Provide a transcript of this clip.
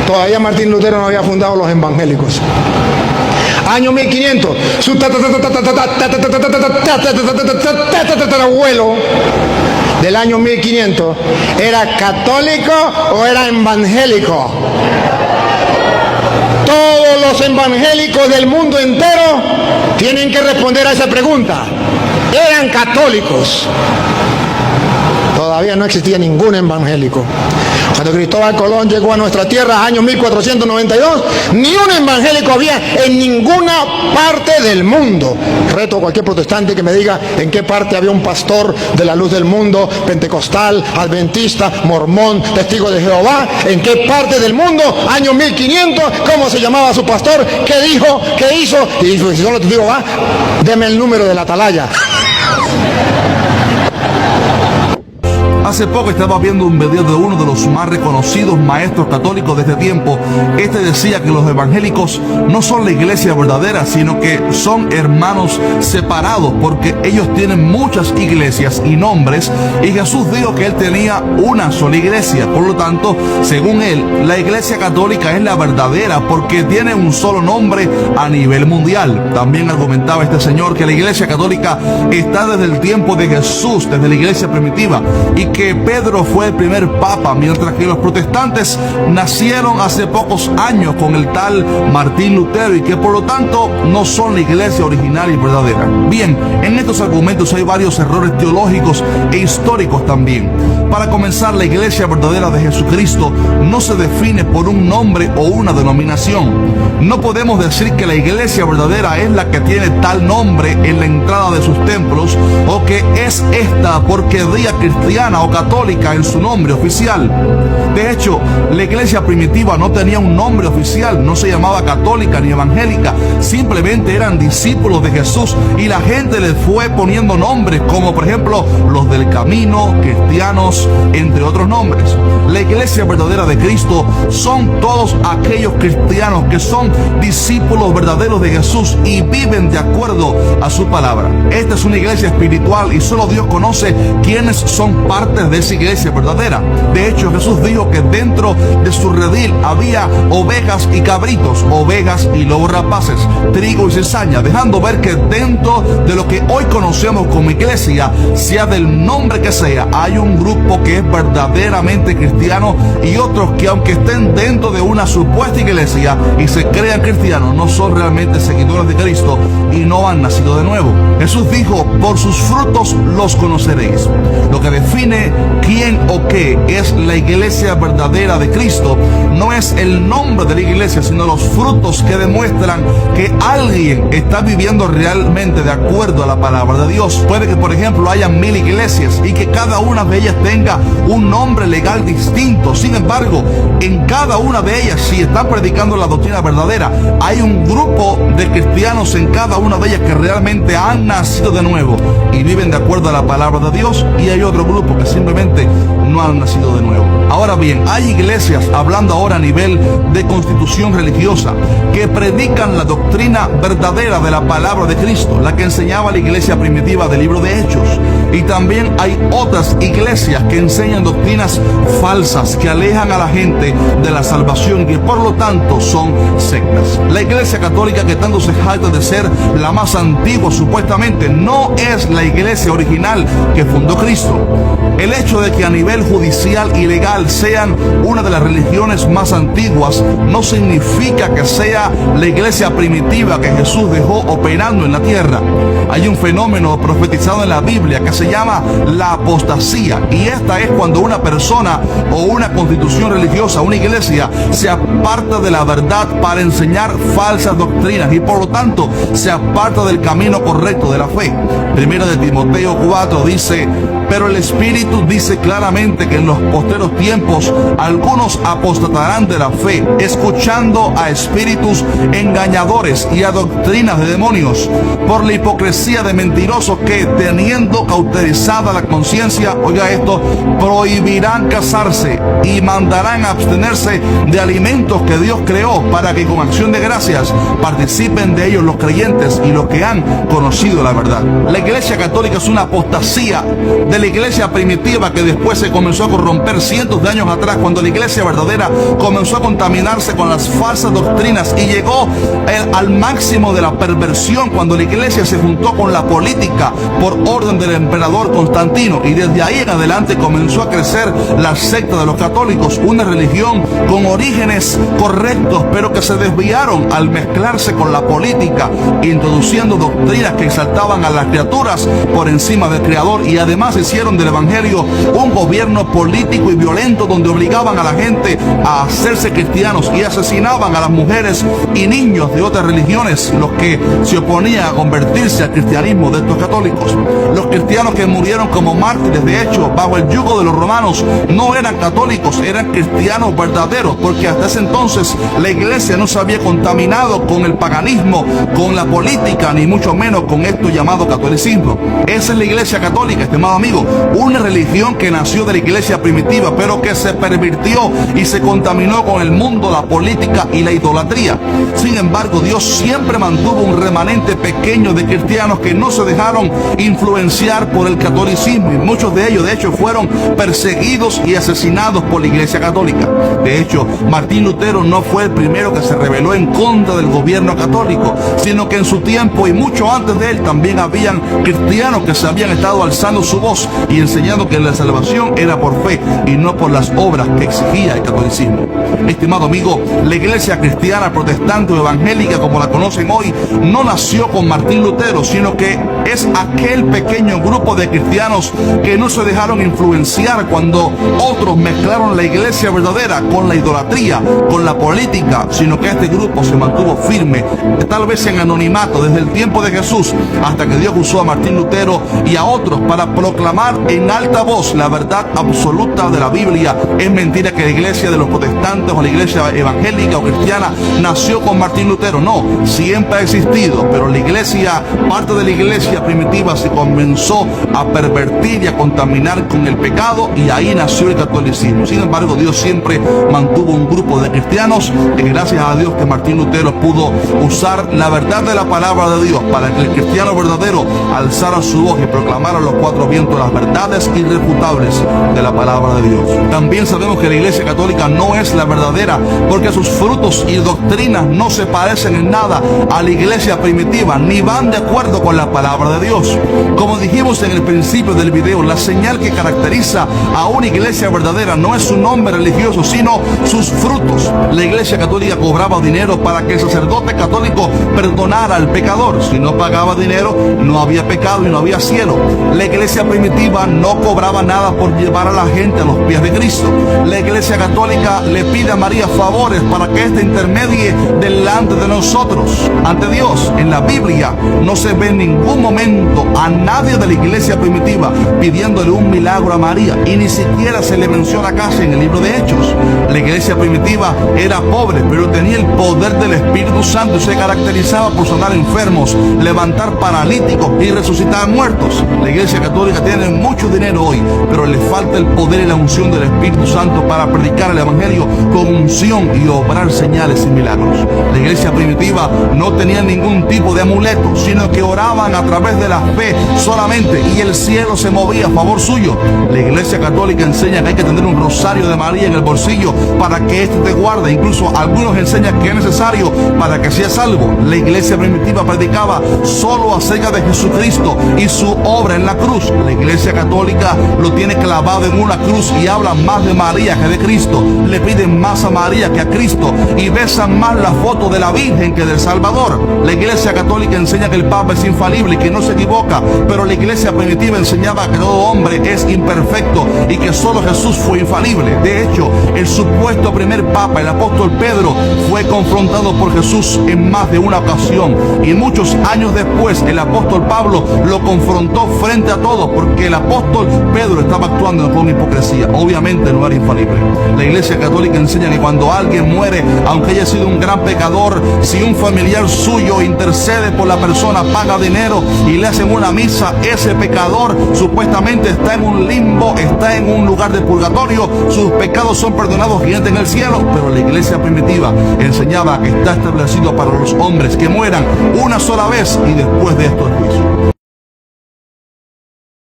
Todavía Martín Lutero no había fundado los evangélicos. Año 1500, su abuelo del año 1500, ¿era católico o era evangélico? Todos los evangélicos del mundo entero tienen que responder a esa pregunta. ¿Eran católicos? Todavía no existía ningún evangélico. Cuando Cristóbal Colón llegó a nuestra tierra, año 1492, ni un evangélico había en ninguna parte del mundo. Reto a cualquier protestante que me diga en qué parte había un pastor de la luz del mundo, pentecostal, adventista, mormón, testigo de Jehová. ¿En qué parte del mundo? Año 1500, ¿cómo se llamaba su pastor? ¿Qué dijo? ¿Qué hizo? Y si solo te digo, va, deme el número de la atalaya. Hace poco estaba viendo un video de uno de los más reconocidos maestros católicos de este tiempo. Este decía que los evangélicos no son la iglesia verdadera, sino que son hermanos separados, porque ellos tienen muchas iglesias y nombres, y Jesús dijo que él tenía una sola iglesia. Por lo tanto, según él, la iglesia católica es la verdadera porque tiene un solo nombre a nivel mundial. También argumentaba este señor que la iglesia católica está desde el tiempo de Jesús, desde la iglesia primitiva, y que Pedro fue el primer papa, mientras que los protestantes nacieron hace pocos años con el tal Martín Lutero, y que por lo tanto no son la iglesia original y verdadera. Bien, en estos argumentos hay varios errores teológicos e históricos también. Para comenzar, la iglesia verdadera de Jesucristo no se define por un nombre o una denominación. No podemos decir que la iglesia verdadera es la que tiene tal nombre en la entrada de sus templos, o que es esta porque día cristiana o católica en su nombre oficial. De hecho, la iglesia primitiva no tenía un nombre oficial, no se llamaba católica ni evangélica, simplemente eran discípulos de Jesús y la gente les fue poniendo nombres, como por ejemplo los del camino, cristianos, entre otros nombres. La iglesia verdadera de Cristo son todos aquellos cristianos que son discípulos verdaderos de Jesús y viven de acuerdo a su palabra. Esta es una iglesia espiritual y solo Dios conoce quiénes son parte de esa iglesia verdadera. De hecho, Jesús dijo que dentro de su redil había ovejas y cabritos, ovejas y lobos rapaces, trigo y cizaña, dejando ver que dentro de lo que hoy conocemos como iglesia, sea del nombre que sea, hay un grupo que es verdaderamente cristiano y otros que, aunque estén dentro de una supuesta iglesia y se crean cristianos, no son realmente seguidores de Cristo y no han nacido de nuevo. Jesús dijo: por sus frutos los conoceréis. Lo que define quién o qué es la iglesia verdadera de Cristo no es el nombre de la iglesia, sino los frutos que demuestran que alguien está viviendo realmente de acuerdo a la palabra de Dios. Puede que, por ejemplo, haya 1000 iglesias y que cada una de ellas tenga un nombre legal distinto. Sin embargo, en cada una de ellas, si están predicando la doctrina verdadera, hay un grupo de cristianos en cada una de ellas que realmente han nacido de nuevo y viven de acuerdo a la palabra de Dios, y hay otro grupo que simplemente no han nacido de nuevo. Ahora bien, hay iglesias, hablando ahora a nivel de constitución religiosa, que predican la doctrina verdadera de la palabra de Cristo, la que enseñaba la iglesia primitiva del libro de Hechos. Y también hay otras iglesias que enseñan doctrinas falsas, que alejan a la gente de la salvación y que por lo tanto son sectas. La iglesia católica, que tanto se jacta de ser la más antigua supuestamente, no es la iglesia original que fundó Cristo. El hecho de que a nivel judicial y legal sean una de las religiones más antiguas no significa que sea la iglesia primitiva que Jesús dejó operando en la tierra. Hay un fenómeno profetizado en la Biblia que se llama la apostasía, y esta es cuando una persona o una constitución religiosa, una iglesia, se aparta de la verdad para enseñar falsas doctrinas y por lo tanto se aparta del camino correcto de la fe. Primero de Timoteo 4 dice: pero el Espíritu dice claramente que en los posteros tiempos algunos apostatarán de la fe, escuchando a espíritus engañadores y a doctrinas de demonios, por la hipocresía de mentirosos que, teniendo cauterizada la conciencia, oiga esto, prohibirán casarse y mandarán a abstenerse de alimentos que Dios creó, para que con acción de gracias participen de ellos los creyentes y los que han conocido la verdad. La iglesia católica es una apostasía de de la iglesia primitiva, que después se comenzó a corromper cientos de años atrás, cuando la iglesia verdadera comenzó a contaminarse con las falsas doctrinas y llegó al máximo de la perversión, cuando la iglesia se juntó con la política por orden del emperador Constantino, y desde ahí en adelante comenzó a crecer la secta de los católicos, una religión con orígenes correctos, pero que se desviaron al mezclarse con la política, introduciendo doctrinas que exaltaban a las criaturas por encima del Creador, y además hicieron del evangelio un gobierno político y violento, donde obligaban a la gente a hacerse cristianos y asesinaban a las mujeres y niños de otras religiones, los que se oponían a convertirse al cristianismo de estos católicos. Los cristianos que murieron como mártires, de hecho, bajo el yugo de los romanos, no eran católicos, eran cristianos verdaderos, porque hasta ese entonces la iglesia no se había contaminado con el paganismo, con la política, ni mucho menos con esto llamado catolicismo. Esa es la iglesia católica, estimado amigo, una religión que nació de la iglesia primitiva, pero que se pervirtió y se contaminó con el mundo, la política y la idolatría. Sin embargo, Dios siempre mantuvo un remanente pequeño de cristianos que no se dejaron influenciar por el catolicismo, y muchos de ellos, de hecho, fueron perseguidos y asesinados por la iglesia católica. De hecho, Martín Lutero no fue el primero que se rebeló en contra del gobierno católico, sino que en su tiempo y mucho antes de él también habían cristianos que se habían estado alzando su voz y enseñando que la salvación era por fe y no por las obras que exigía el catolicismo. Estimado amigo, la iglesia cristiana, protestante o evangélica como la conocen hoy, no nació con Martín Lutero, sino que es aquel pequeño grupo de cristianos que no se dejaron influenciar cuando otros mezclaron la iglesia verdadera con la idolatría, con la política, sino que este grupo se mantuvo firme, tal vez en anonimato, desde el tiempo de Jesús, hasta que Dios usó a Martín Lutero y a otros para proclamar en alta voz la verdad absoluta de la Biblia. Es mentira que la iglesia de los protestantes o la iglesia evangélica o cristiana nació con Martín Lutero. No, siempre ha existido, pero la iglesia, parte de la iglesia primitiva, se comenzó a pervertir y a contaminar con el pecado, y ahí nació el catolicismo. Sin embargo, Dios siempre mantuvo un grupo de cristianos, y gracias a Dios que Martín Lutero pudo usar la verdad de la palabra de Dios para que el cristiano verdadero alzara su voz y proclamara a los cuatro vientos las verdades irrefutables de la palabra de Dios. También sabemos que la iglesia católica no es la verdadera, porque sus frutos y doctrinas no se parecen en nada a la iglesia primitiva, ni van de acuerdo con la palabra de Dios. Como dijimos en el principio del video, la señal que caracteriza a una iglesia verdadera no es su nombre religioso, sino sus frutos. La iglesia católica cobraba dinero para que el sacerdote católico perdonara al pecador. Si no pagaba dinero, no había pecado y no había cielo. La iglesia primitiva no cobraba nada por llevar a la gente a los pies de Cristo. La iglesia católica le pide a María favores para que ésta intermedie delante de nosotros ante Dios. En la Biblia no se ve en ningún momento a nadie de la iglesia primitiva pidiéndole un milagro a María, y ni siquiera se le menciona casi en el libro de Hechos. La iglesia primitiva era pobre, pero tenía el poder del Espíritu Santo y se caracterizaba por sanar enfermos, levantar paralíticos y resucitar muertos. La iglesia católica tiene mucho dinero hoy, pero le falta el poder y la unción del Espíritu Santo para predicar el evangelio con unción y obrar señales y milagros. La iglesia primitiva no tenía ningún tipo de amuleto, sino que oraban a través de la fe solamente, y el cielo se movía a favor suyo. La iglesia católica enseña que hay que tener un rosario de María en el bolsillo para que éste te guarde. Incluso algunos enseñan que es necesario para que seas salvo. La iglesia primitiva predicaba solo acerca de Jesucristo y su obra en la cruz. La iglesia católica lo tiene clavado en una cruz y habla más de María que de Cristo. Le piden más a María que a Cristo y besan más la foto de la Virgen que del Salvador. La iglesia católica enseña que el Papa es infalible y que no se equivoca, pero la iglesia primitiva enseñaba que todo hombre es imperfecto y que solo Jesús fue infalible. De hecho, el supuesto primer Papa, el apóstol Pedro, fue confrontado por Jesús en más de una ocasión, y muchos años después el apóstol Pablo lo confrontó frente a todos, porque el apóstol Pedro estaba actuando con hipocresía. Obviamente no era infalible. La iglesia católica enseña que cuando alguien muere, aunque haya sido un gran pecador, si un familiar suyo intercede por la persona, paga dinero y le hacen una misa, ese pecador supuestamente está en un limbo, está en un lugar de purgatorio, sus pecados son perdonados y entra en el cielo. Pero la iglesia primitiva enseñaba que está establecido para los hombres que mueran una sola vez y después de esto el juicio.